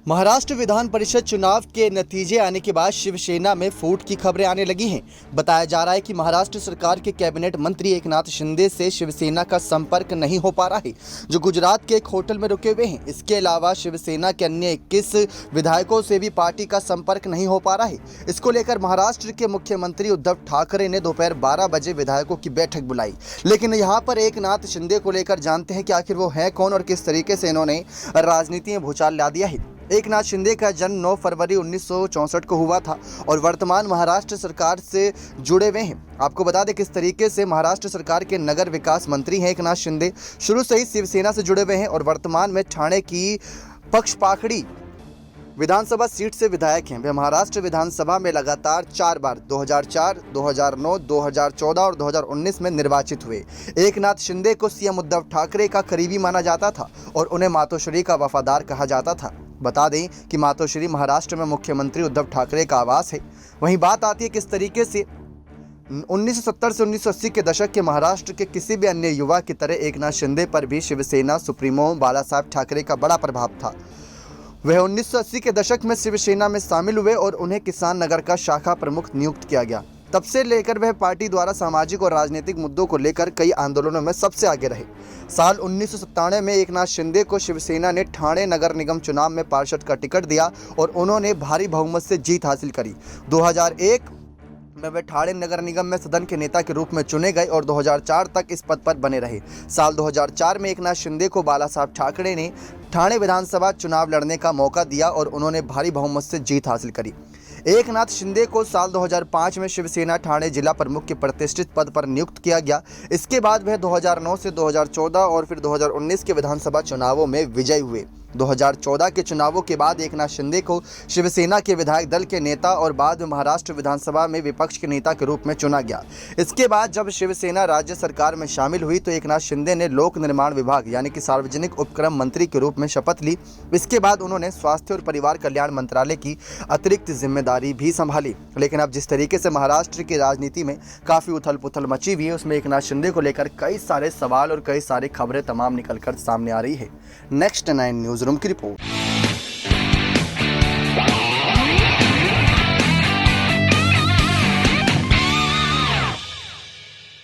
महाराष्ट्र विधान परिषद चुनाव के नतीजे आने के बाद शिवसेना में फूट की खबरें आने लगी हैं। बताया जा रहा है कि महाराष्ट्र सरकार के कैबिनेट मंत्री एकनाथ शिंदे से शिवसेना का संपर्क नहीं हो पा रहा है, जो गुजरात के एक होटल में रुके हुए हैं। इसके अलावा शिवसेना के अन्य 21 विधायकों से भी पार्टी का संपर्क नहीं हो पा रहा है। इसको लेकर महाराष्ट्र के मुख्यमंत्री उद्धव ठाकरे ने दोपहर 12 बजे विधायकों की बैठक बुलाई। लेकिन यहाँ पर एकनाथ शिंदे को लेकर जानते हैं कि आखिर वो है कौन और किस तरीके से इन्होंने राजनीति में भूचाल ला दिया है। एकनाथ शिंदे का जन्म 9 फरवरी 1964 को हुआ था और वर्तमान महाराष्ट्र सरकार से जुड़े हुए हैं। आपको बता दें किस तरीके से महाराष्ट्र सरकार के नगर विकास मंत्री हैं एकनाथ शिंदे। शुरू से ही शिवसेना से जुड़े हुए हैं और वर्तमान में ठाणे की पक्षपाखड़ी विधानसभा सीट से विधायक हैं। वे महाराष्ट्र विधानसभा में लगातार 4 बार 2004, 2009, 2014 और 2019 में निर्वाचित हुए। एकनाथ शिंदे को सीएम उद्धव ठाकरे का करीबी माना जाता था और उन्हें मातोश्री का वफादार कहा जाता था। बता दें कि मातोश्री महाराष्ट्र में मुख्यमंत्री उद्धव ठाकरे का आवास है। वहीं बात आती है किस तरीके से 1970 से 1980 के दशक के महाराष्ट्र के किसी भी अन्य युवा की तरह एकनाथ शिंदे पर भी शिवसेना सुप्रीमो बाला साहब ठाकरे का बड़ा प्रभाव था। वह 1980 के दशक में शिवसेना में शामिल हुए और उन्हें किसान नगर का शाखा प्रमुख नियुक्त किया गया। तब से लेकर वह पार्टी द्वारा सामाजिक और राजनीतिक मुद्दों को लेकर कई आंदोलनों में सबसे आगे रहे। साल 1997 में एकनाथ शिंदे को शिवसेना ने ठाणे नगर निगम चुनाव में पार्षद का टिकट दिया और उन्होंने भारी बहुमत से जीत हासिल करी। 2001 में वे ठाणे नगर निगम में सदन के नेता के रूप में चुने गए और 2004 तक इस पद पर बने रहे। साल 2004 में एकनाथ शिंदे को बाला साहब ठाकरे ने ठाणे विधानसभा चुनाव लड़ने का मौका दिया और उन्होंने भारी बहुमत से जीत हासिल करी। एकनाथ शिंदे को साल 2005 में शिवसेना ठाणे जिला प्रमुख के प्रतिष्ठित पद पर नियुक्त किया गया। इसके बाद वह 2009 से 2014 और फिर 2019 के विधानसभा चुनावों में विजयी हुए। 2014 के चुनावों के बाद एकनाथ शिंदे को शिवसेना के विधायक दल के नेता और बाद में महाराष्ट्र विधानसभा में विपक्ष के नेता के रूप में चुना गया। इसके बाद जब शिवसेना राज्य सरकार में शामिल हुई तो एकनाथ शिंदे ने लोक निर्माण विभाग यानी कि सार्वजनिक उपक्रम मंत्री के रूप में शपथ ली। इसके बाद उन्होंने स्वास्थ्य और परिवार कल्याण मंत्रालय की अतिरिक्त जिम्मेदारी भी संभाली। लेकिन अब जिस तरीके से महाराष्ट्र की राजनीति में काफ़ी उथल पुथल मची हुई है, उसमें एकनाथ शिंदे को लेकर कई सारे सवाल और कई सारी खबरें तमाम निकलकर सामने आ रही है। नेक्स्ट 9 न्यूज़ रूम की रिपोर्ट।